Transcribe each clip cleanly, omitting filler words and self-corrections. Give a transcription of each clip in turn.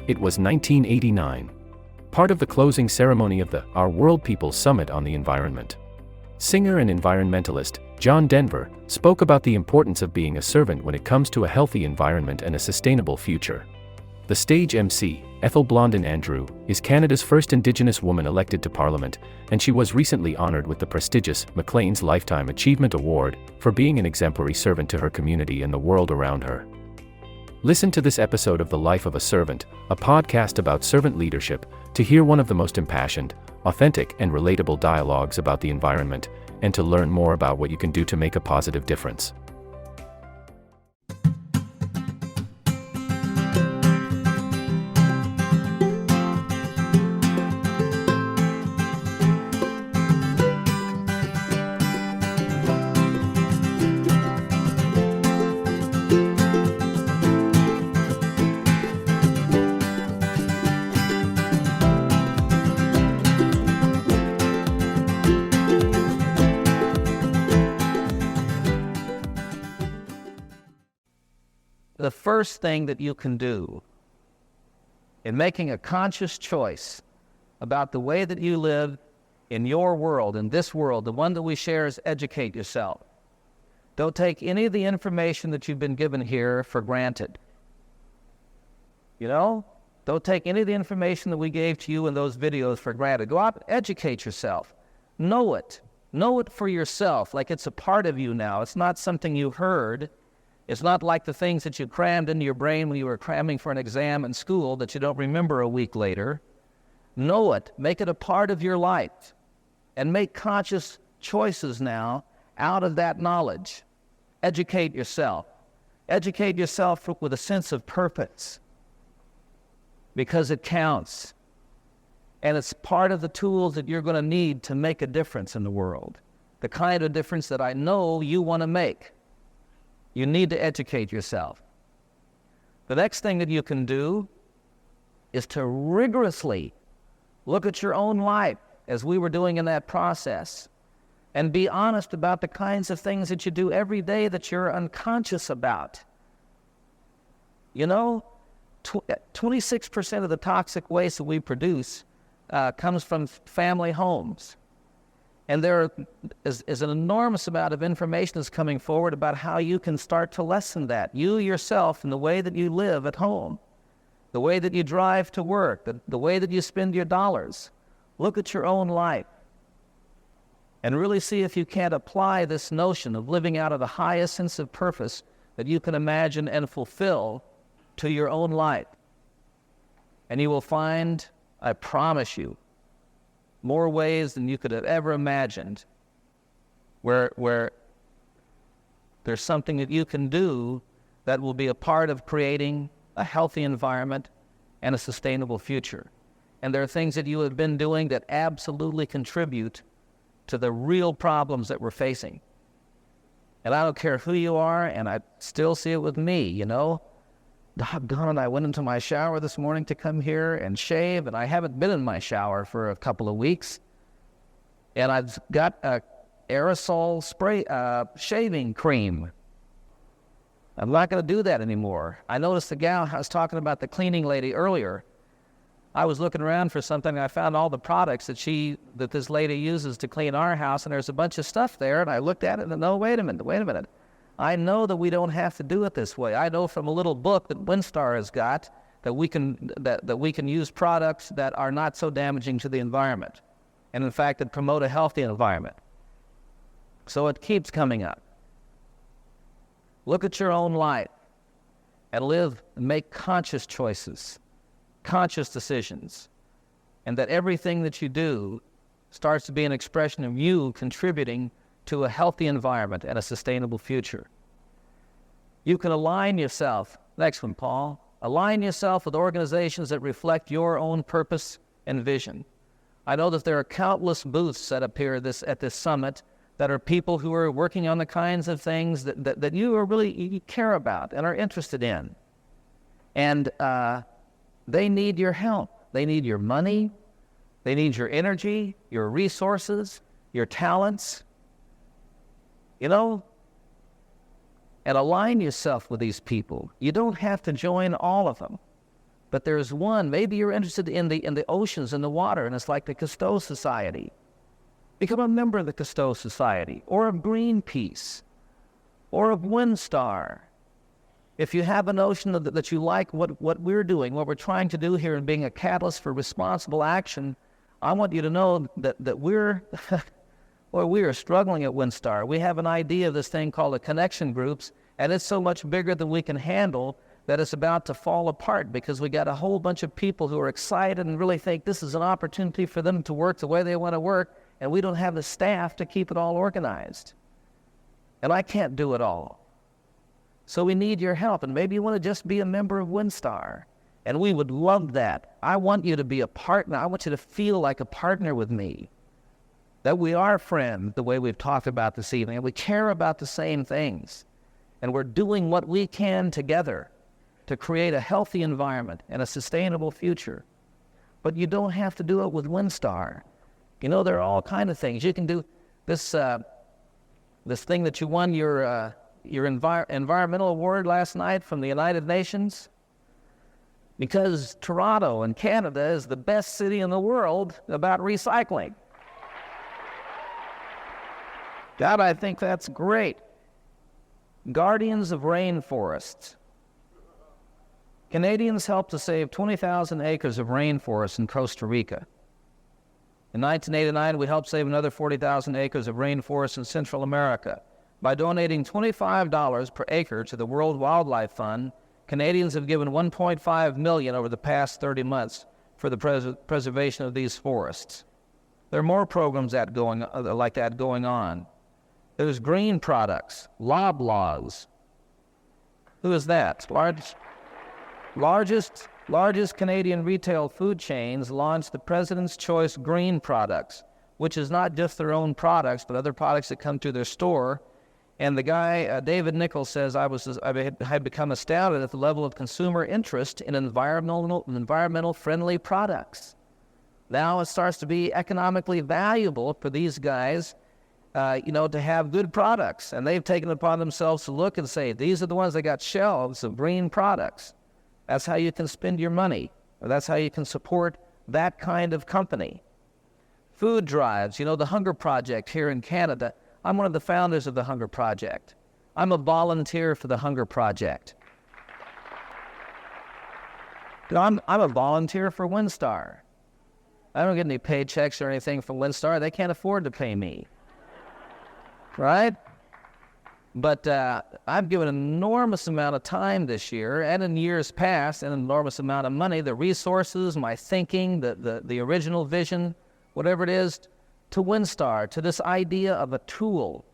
It was 1989. Part of the closing ceremony of the Our World People's Summit on the Environment. Singer and environmentalist John Denver spoke about the importance of being a servant when it comes to a healthy environment and a sustainable future. The stage MC, Ethel Blondin-Andrew, is Canada's first Indigenous woman elected to Parliament, and she was recently honored with the prestigious Maclean's Lifetime Achievement Award for being an exemplary servant to her community and the world around her. Listen to this episode of The Life of a Servant, a podcast about servant leadership, to hear one of the most impassioned, authentic, and relatable dialogues about the environment, and to learn more about what you can do to make a positive difference. The first thing that you can do in making a conscious choice about the way that you live in your world, in this world, the one that we share, is educate yourself. Don't take any of the information that you've been given here for granted. Don't take any of the information that we gave to you in those videos for granted. Go out and educate yourself. Know it. Know it for yourself, like it's a part of you now. It's not something you heard. It's not like the things that you crammed into your brain when you were cramming for an exam in school that you don't remember a week later. Know it. Make it a part of your life. And make conscious choices now out of that knowledge. Educate yourself. Educate yourself with a sense of purpose. Because it counts. And it's part of the tools that you're going to need to make a difference in the world. The kind of difference that I know you want to make. You need to educate yourself. The next thing that you can do is to rigorously look at your own life, as we were doing in that process, and be honest about the kinds of things that you do every day that you're unconscious about. 26% of the toxic waste that we produce comes from family homes. And there is an enormous amount of information that's coming forward about how you can start to lessen that. You yourself, in the way that you live at home, the way that you drive to work, the way that you spend your dollars. Look at your own life and really see if you can't apply this notion of living out of the highest sense of purpose that you can imagine and fulfill to your own life. And you will find, I promise you, more ways than you could have ever imagined where there's something that you can do that will be a part of creating a healthy environment and a sustainable future. And there are things that you have been doing that absolutely contribute to the real problems that we're facing. And I don't care who you are, and I still see it with me, Doggone it, I went into my shower this morning to come here and shave, and I haven't been in my shower for a couple of weeks. And I've got a aerosol spray shaving cream. I'm not going to do that anymore. I noticed the gal, I was talking about the cleaning lady earlier. I was looking around for something, and I found all the products that this lady uses to clean our house, and there's a bunch of stuff there, and I looked at it and no, wait a minute. I know that we don't have to do it this way. I know from a little book that Winstar has got that we can use products that are not so damaging to the environment, and in fact that promote a healthy environment. So it keeps coming up. Look at your own life and live and make conscious choices, conscious decisions, and that everything that you do starts to be an expression of you contributing to a healthy environment and a sustainable future. You can align yourself, next one, Paul, align yourself with organizations that reflect your own purpose and vision. I know that there are countless booths set up here at this summit that are people who are working on the kinds of things that you care about and are interested in. And they need your help. They need your money. They need your energy, your resources, your talents. And align yourself with these people. You don't have to join all of them. But there's one, maybe you're interested in the oceans and the water, and it's like the Cousteau Society. Become a member of the Cousteau Society, or of Greenpeace, or of WindStar. If you have a notion that you like what we're doing, what we're trying to do here and being a catalyst for responsible action, I want you to know that we're, well, we are struggling at WindStar. We have an idea of this thing called the connection groups, and it's so much bigger than we can handle that it's about to fall apart because we got a whole bunch of people who are excited and really think this is an opportunity for them to work the way they want to work, and we don't have the staff to keep it all organized. And I can't do it all. So we need your help, and maybe you want to just be a member of WindStar, and we would love that. I want you to be a partner. I want you to feel like a partner with me, that we are friends the way we've talked about this evening, and we care about the same things, and we're doing what we can together to create a healthy environment and a sustainable future. But you don't have to do it with WindStar. You know, there are all kinds of things. You can do this thing that you won your environmental award last night from the United Nations, because Toronto in Canada is the best city in the world about recycling. God, I think that's great. Guardians of Rainforests. Canadians helped to save 20,000 acres of rainforest in Costa Rica. In 1989, we helped save another 40,000 acres of rainforest in Central America. By donating $25 per acre to the World Wildlife Fund, Canadians have given $1.5 million over the past 30 months for the preservation of these forests. There are more programs like that going on. There's green products, Loblaws. Who is that? Largest Canadian retail food chains launched the President's Choice Green products, which is not just their own products, but other products that come to their store. And the guy, David Nichols, says, I had become astounded at the level of consumer interest in environmental-friendly products. Now it starts to be economically valuable for these guys, to have good products. And they've taken it upon themselves to look and say, these are the ones that got shelves of green products. That's how you can spend your money, or that's how you can support that kind of company. Food drives, the Hunger Project here in Canada. I'm one of the founders of the Hunger Project. I'm a volunteer for the Hunger Project. I'm a volunteer for WindStar. I don't get any paychecks or anything from WindStar. They can't afford to pay me. Right? But I've given an enormous amount of time this year, and in years past, an enormous amount of money, the resources, my thinking, the original vision, whatever it is, to WindStar, to this idea of a tool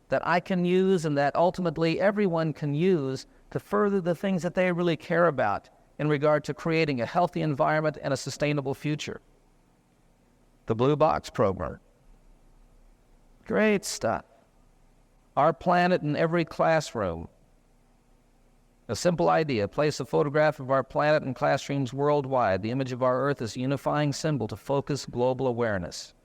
that I can use and that ultimately everyone can use to further the things that they really care about in regard to creating a healthy environment and a sustainable future. The Blue Box Program. Great stuff. Our Planet in Every Classroom. A simple idea. Place a photograph of our planet in classrooms worldwide. The image of our Earth is a unifying symbol to focus global awareness.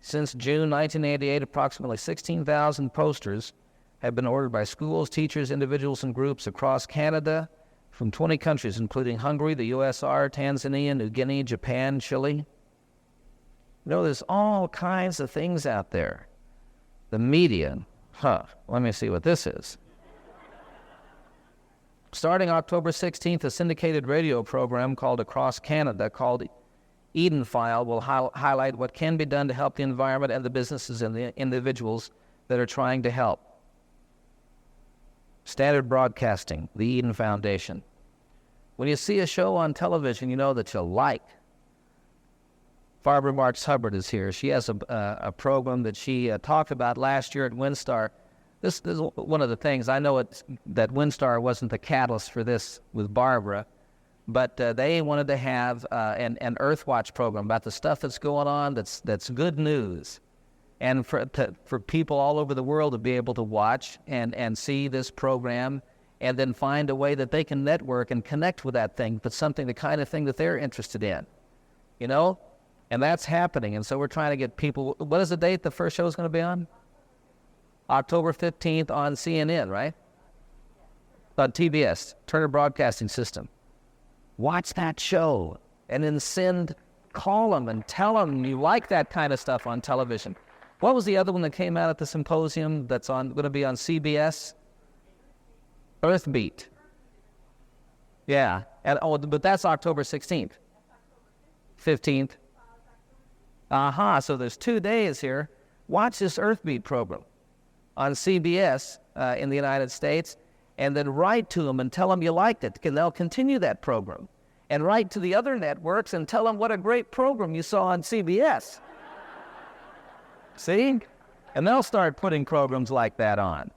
Since June 1988, approximately 16,000 posters have been ordered by schools, teachers, individuals, and groups across Canada from 20 countries, including Hungary, the USSR, Tanzania, New Guinea, Japan, Chile. There's all kinds of things out there. The media. Let me see what this is. Starting October 16th, a syndicated radio program called Across Canada, called Eden File, will highlight what can be done to help the environment and the businesses and the individuals that are trying to help. Standard Broadcasting, the Eden Foundation. When you see a show on television, that you like. Barbara Marks Hubbard is here. She has a program that she talked about last year at WindStar. This is one of the things. I know that WindStar wasn't the catalyst for this with Barbara, but they wanted to have an Earthwatch program about the stuff that's going on that's good news, and for people all over the world to be able to watch and see this program, and then find a way that they can network and connect with that thing, but the kind of thing that they're interested in, And that's happening, and so we're trying to get people. What is the date the first show is going to be on? October 15th on CNN, right? On TBS, Turner Broadcasting System. watch that show, and then call them and tell them you like that kind of stuff on television. What was the other one that came out at the symposium that's going to be on CBS? Earthbeat. Yeah, but that's October 16th. 15th. So there's 2 days here. Watch this Earthbeat program on CBS in the United States, and then write to them and tell them you liked it. They'll continue that program. And write to the other networks and tell them what a great program you saw on CBS. See? And they'll start putting programs like that on.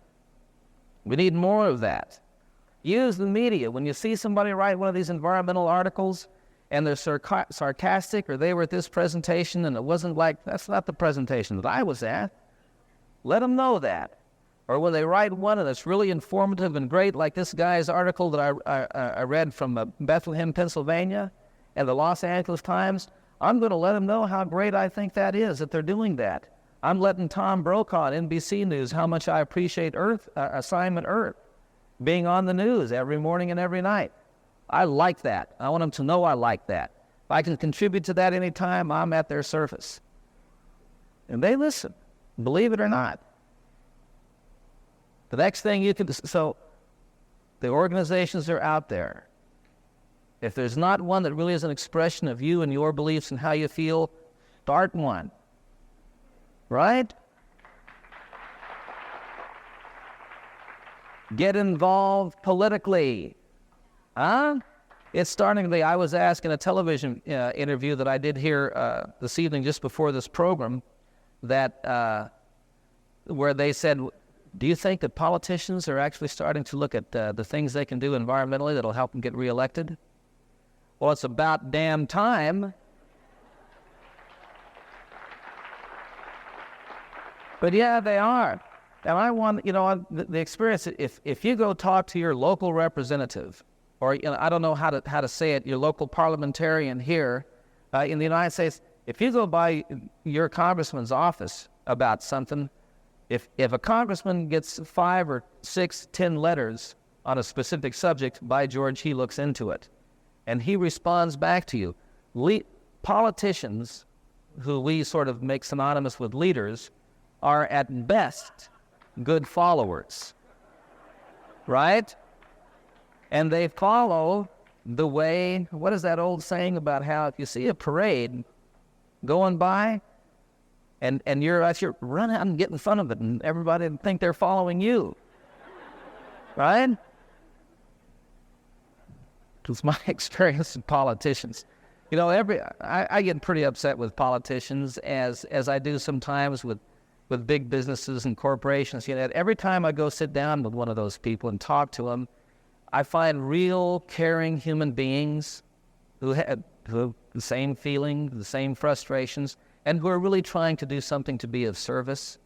We need more of that. Use the media. When you see somebody write one of these environmental articles and they're sarcastic, or they were at this presentation and it wasn't like, that's not the presentation that I was at, let them know that. Or when they write one and it's really informative and great, like this guy's article that I read from Bethlehem, Pennsylvania, and the Los Angeles Times, I'm going to let them know how great I think that is, that they're doing that. I'm letting Tom Brokaw on NBC News how much I appreciate Assignment Earth being on the news every morning and every night. I like that. I want them to know I like that. If I can contribute to that anytime, I'm at their service. And they listen, believe it or not. The next thing you can, so the organizations are out there. If there's not one that really is an expression of you and your beliefs and how you feel, start one. Right? Get involved politically. It's starting to be, I was asked in a television interview that I did here this evening just before this program, that where they said, do you think that politicians are actually starting to look at the things they can do environmentally that'll help them get reelected? Well, it's about damn time. But yeah, they are. And I want, the experience, if you go talk to your local representative, or I don't know how to say it, your local parliamentarian here in the United States, if you go by your congressman's office about something, if a congressman gets 5 or 6, 10 letters on a specific subject, by George, he looks into it. And he responds back to you. Politicians, who we sort of make synonymous with leaders, are at best good followers, right? And they follow the way, what is that old saying about how if you see a parade going by and you're run out and get in front of it and everybody think they're following you, right? It's my experience with politicians. I get pretty upset with politicians as I do sometimes with big businesses and corporations. Every time I go sit down with one of those people and talk to them, I find real caring human beings who have the same feeling, the same frustrations, and who are really trying to do something to be of service,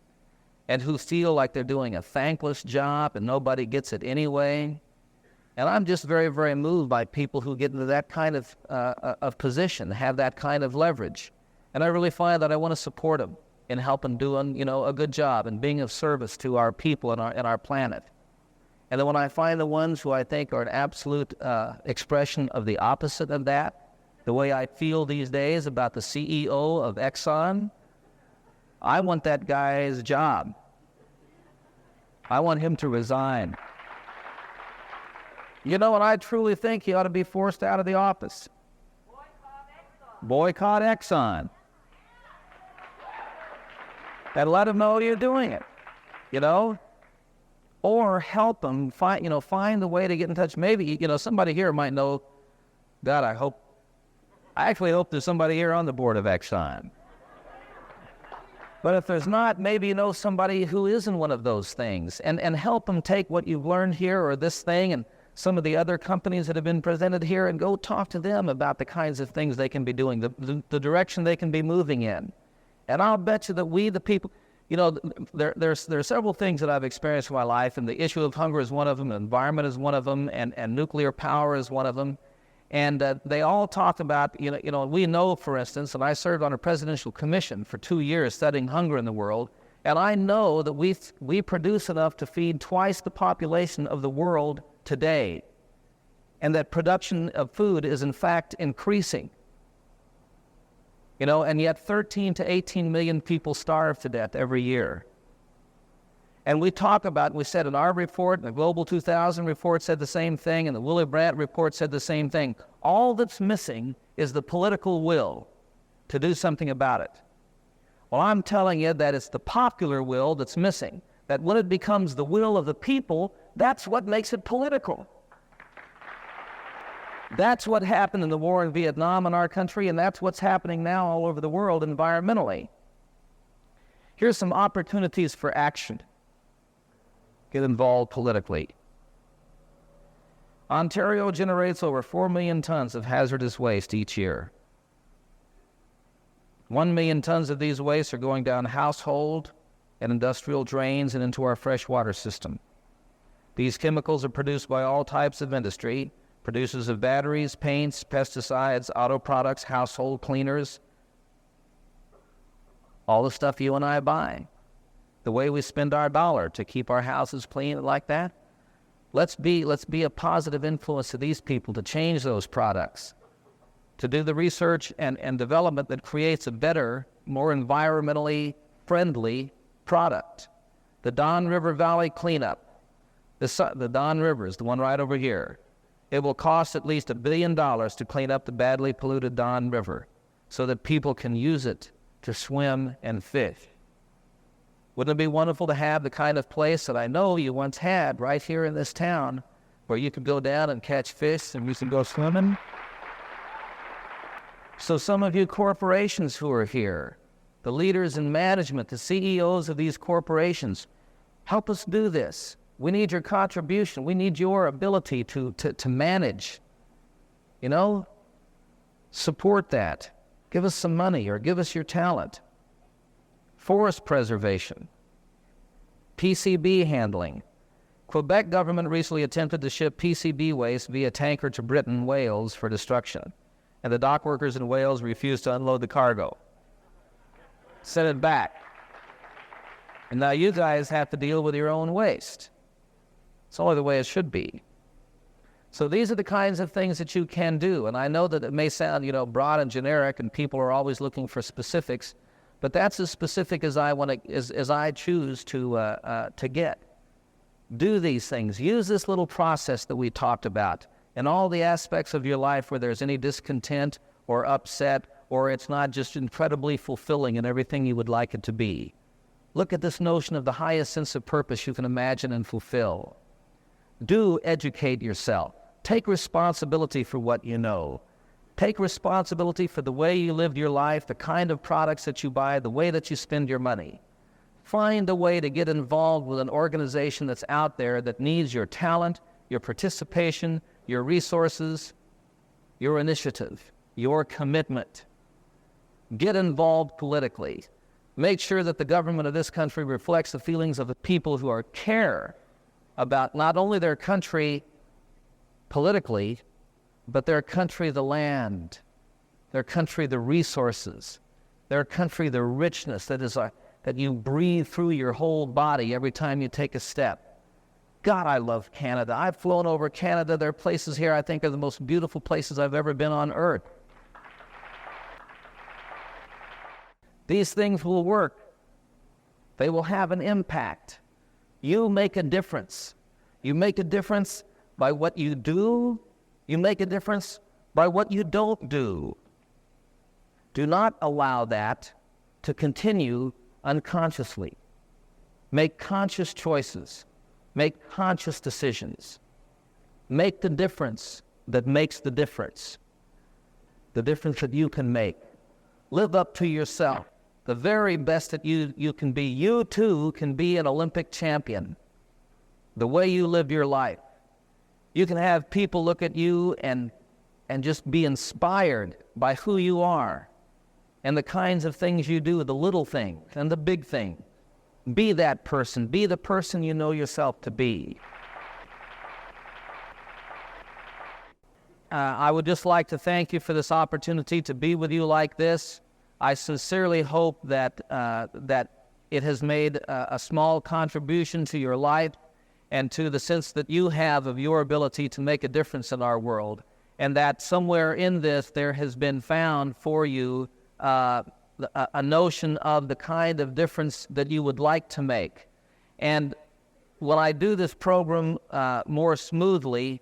and who feel like they're doing a thankless job and nobody gets it anyway. And I'm just very, very moved by people who get into that kind of position, have that kind of leverage. And I really find that I want to support them in helping doing, a good job and being of service to our people and our planet. And then when I find the ones who I think are an absolute expression of the opposite of that, the way I feel these days about the CEO of Exxon, I want that guy's job. I want him to resign. And I truly think he ought to be forced out of the office. Boycott Exxon. And let him know you're doing it, or help them find the way to get in touch. Maybe, somebody here might know, God, I actually hope there's somebody here on the board of Exxon. But if there's not, maybe somebody who is in one of those things, and help them take what you've learned here or this thing and some of the other companies that have been presented here and go talk to them about the kinds of things they can be doing, the direction they can be moving in. And I'll bet you that we, the people, there are several things that I've experienced in my life, and the issue of hunger is one of them, environment is one of them, and nuclear power is one of them. And they all talked about, we know, for instance, and I served on a presidential commission for 2 years studying hunger in the world, and I know that we produce enough to feed twice the population of the world today. and that production of food is in fact increasing. And yet 13 to 18 million people starve to death every year. And we said in our report, the Global 2000 report said the same thing, and the Willy Brandt report said the same thing. All that's missing is the political will to do something about it. Well, I'm telling you that it's the popular will that's missing, that when it becomes the will of the people, that's what makes it political. That's what happened in the war in Vietnam in our country, and that's what's happening now all over the world environmentally. Here's some opportunities for action. Get involved politically. Ontario generates over 4 million tons of hazardous waste each year. 1 million tons of these wastes are going down household and industrial drains and into our freshwater system. These chemicals are produced by all types of industry, producers of batteries, paints, pesticides, auto products, household cleaners, all the stuff you and I buy. The way we spend our dollar to keep our houses clean like that. Let's be a positive influence to these people to change those products, to do the research and development that creates a better, more environmentally friendly product. The Don River Valley cleanup. The Don River is the one right over here. It will cost at least $1 billion to clean up the badly polluted Don River so that people can use it to swim and fish. Wouldn't it be wonderful to have the kind of place that I know you once had right here in this town where you could go down and catch fish and we can go swimming? So some of you corporations who are here, the leaders in management, the CEOs of these corporations, help us do this. We need your contribution. We need your ability to manage. Support that. Give us some money or give us your talent. Forest preservation. PCB handling. Quebec government recently attempted to ship PCB waste via tanker to Britain, Wales for destruction. And the dock workers in Wales refused to unload the cargo. Sent it back. And now you guys have to deal with your own waste. It's only the way it should be. So these are the kinds of things that you can do. And I know that it may sound, broad and generic, and people are always looking for specifics, but that's as specific as I choose to get. Do these things. Use this little process that we talked about in all the aspects of your life where there's any discontent or upset, or it's not just incredibly fulfilling in everything you would like it to be. Look at this notion of the highest sense of purpose you can imagine and fulfill. Do educate yourself. Take responsibility for what you know. Take responsibility for the way you lived your life, the kind of products that you buy, the way that you spend your money. Find a way to get involved with an organization that's out there that needs your talent, your participation, your resources, your initiative, your commitment. Get involved politically. Make sure that the government of this country reflects the feelings of the people who care about not only their country politically, but their country, the land, their country, the resources, their country, the richness that you breathe through your whole body every time you take a step. God, I love Canada. I've flown over Canada. There are places here I think are the most beautiful places I've ever been on earth. These things will work. They will have an impact. You make a difference. You make a difference by what you do. You make a difference by what you don't do. Do not allow that to continue unconsciously. Make conscious choices. Make conscious decisions. Make the difference that makes the difference that you can make. Live up to yourself, the very best that you can be. You too can be an Olympic champion. The way you live your life. You can have people look at you and just be inspired by who you are and the kinds of things you do, the little things and the big things. Be that person. Be the person you know yourself to be. I would just like to thank you for this opportunity to be with you like this. I sincerely hope that it has made a small contribution to your life. and to the sense that you have of your ability to make a difference in our world, and that somewhere in this there has been found for you a notion of the kind of difference that you would like to make. And when I do this program more smoothly,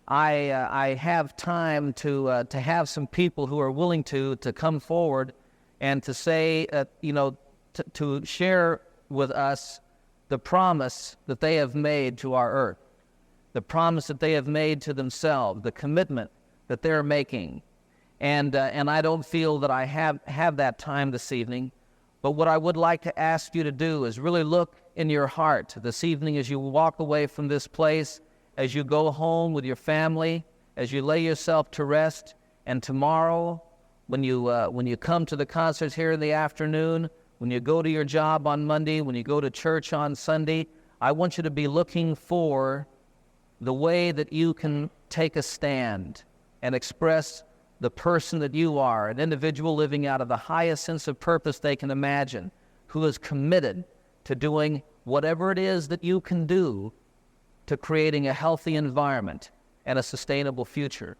I have time to have some people who are willing to come forward and to say, to share with us the promise that they have made to our earth, the promise that they have made to themselves, the commitment that they're making. And I don't feel that I have that time this evening, but what I would like to ask you to do is really look in your heart this evening as you walk away from this place, as you go home with your family, as you lay yourself to rest, and tomorrow when you come to the concerts here in the afternoon, when you go to your job on Monday, when you go to church on Sunday, I want you to be looking for the way that you can take a stand and express the person that you are, an individual living out of the highest sense of purpose they can imagine, who is committed to doing whatever it is that you can do to creating a healthy environment and a sustainable future.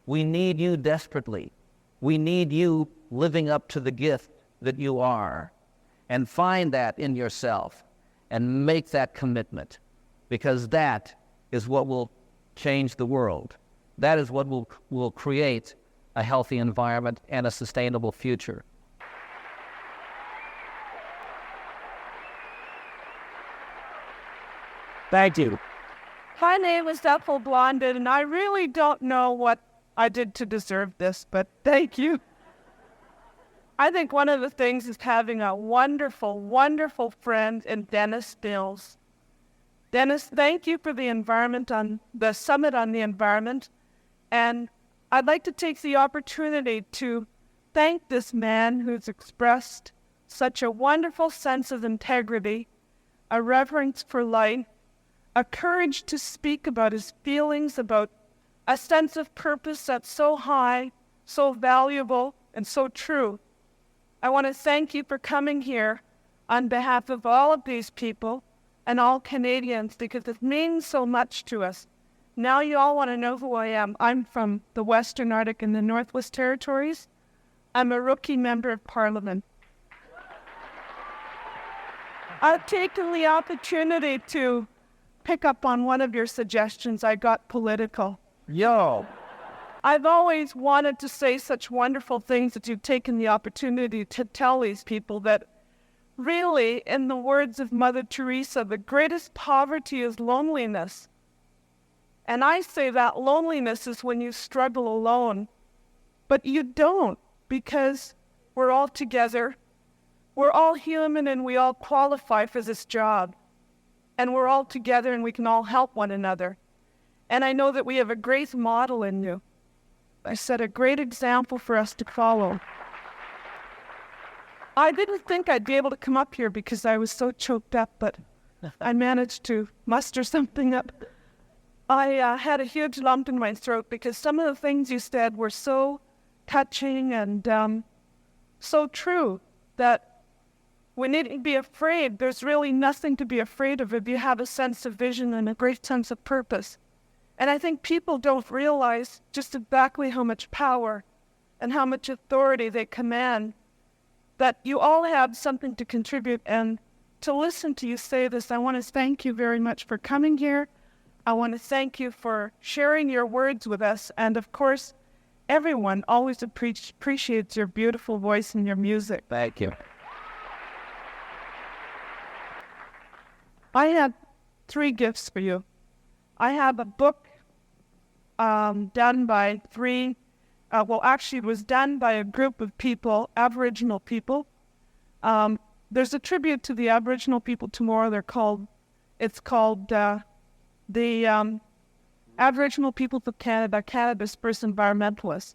We need you desperately. We need you living up to the gift that you are. And find that in yourself and make that commitment, because that is what will change the world. That is what will create a healthy environment and a sustainable future. Thank you. My name is Ethel Blondin, and I really don't know what I did to deserve this, but thank you. I think one of the things is having a wonderful, wonderful friend in Dennis Bills. Dennis, thank you for the summit on the environment, and I'd like to take the opportunity to thank this man who's expressed such a wonderful sense of integrity, a reverence for life, a courage to speak about his feelings, about a sense of purpose that's so high, so valuable, and so true. I want to thank you for coming here on behalf of all of these people and all Canadians, because it means so much to us. Now you all want to know who I am. I'm from the Western Arctic and the Northwest Territories. I'm a rookie member of Parliament. I've taken the opportunity to pick up on one of your suggestions. I got political. Yo! I've always wanted to say such wonderful things that you've taken the opportunity to tell these people that really, in the words of Mother Teresa, the greatest poverty is loneliness. And I say that loneliness is when you struggle alone. But you don't, because we're all together. We're all human and we all qualify for this job. And we're all together and we can all help one another. And I know that we have a great model in you. I set a great example for us to follow. I didn't think I'd be able to come up here because I was so choked up, but I managed to muster something up. I had a huge lump in my throat because some of the things you said were so touching and so true that we needn't be afraid. There's really nothing to be afraid of if you have a sense of vision and a great sense of purpose. And I think people don't realize just exactly how much power and how much authority they command, that you all have something to contribute. And to listen to you say this, I want to thank you very much for coming here. I want to thank you for sharing your words with us. And of course, everyone always appreciates your beautiful voice and your music. Thank you. I have 3 gifts for you. I have a book done by it was done by a group of people, Aboriginal people. There's a tribute to the Aboriginal people tomorrow. It's called the Aboriginal People of Canada, Canada's First Environmentalists.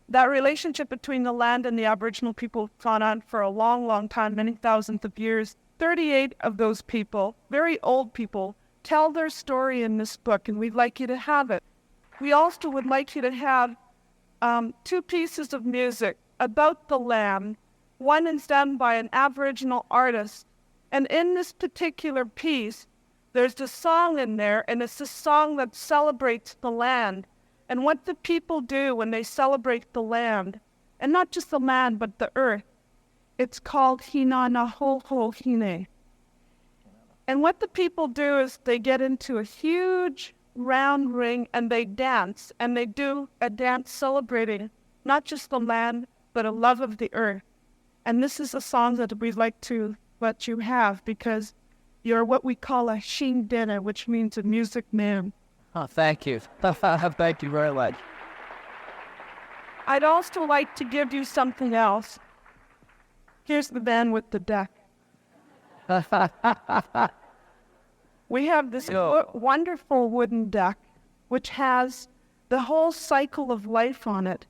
That relationship between the land and the Aboriginal people has gone on for a long, long time, many thousands of years. 38 of those people, very old people, tell their story in this book, and we'd like you to have it. We also would like you to have 2 pieces of music about the land. One is done by an Aboriginal artist, and in this particular piece, there's a song in there, and it's a song that celebrates the land and what the people do when they celebrate the land, and not just the land, but the earth. It's called Hina na ho ho hine. And what the people do is they get into a huge round ring and they dance, and they do a dance celebrating not just the land, but a love of the earth. And this is a song that we'd like to let you have, because you're what we call a shindena, which means a music man. Oh, thank you. Thank you very much. I'd also like to give you something else. Here's the man with the deck. We have this wonderful wooden deck, which has the whole cycle of life on it.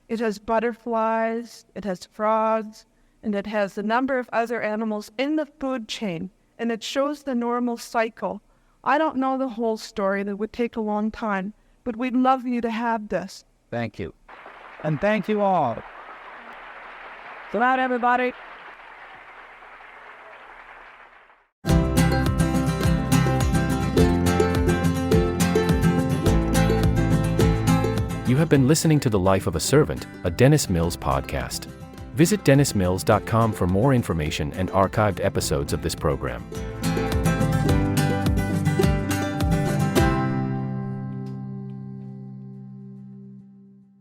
It has butterflies, it has frogs, and it has a number of other animals in the food chain, and it shows the normal cycle. I don't know the whole story, that would take a long time, but we'd love you to have this. Thank you. And thank you all. Good night, everybody. You have been listening to The Life of a Servant, a Dennis Mills podcast. Visit dennismills.com for more information and archived episodes of this program.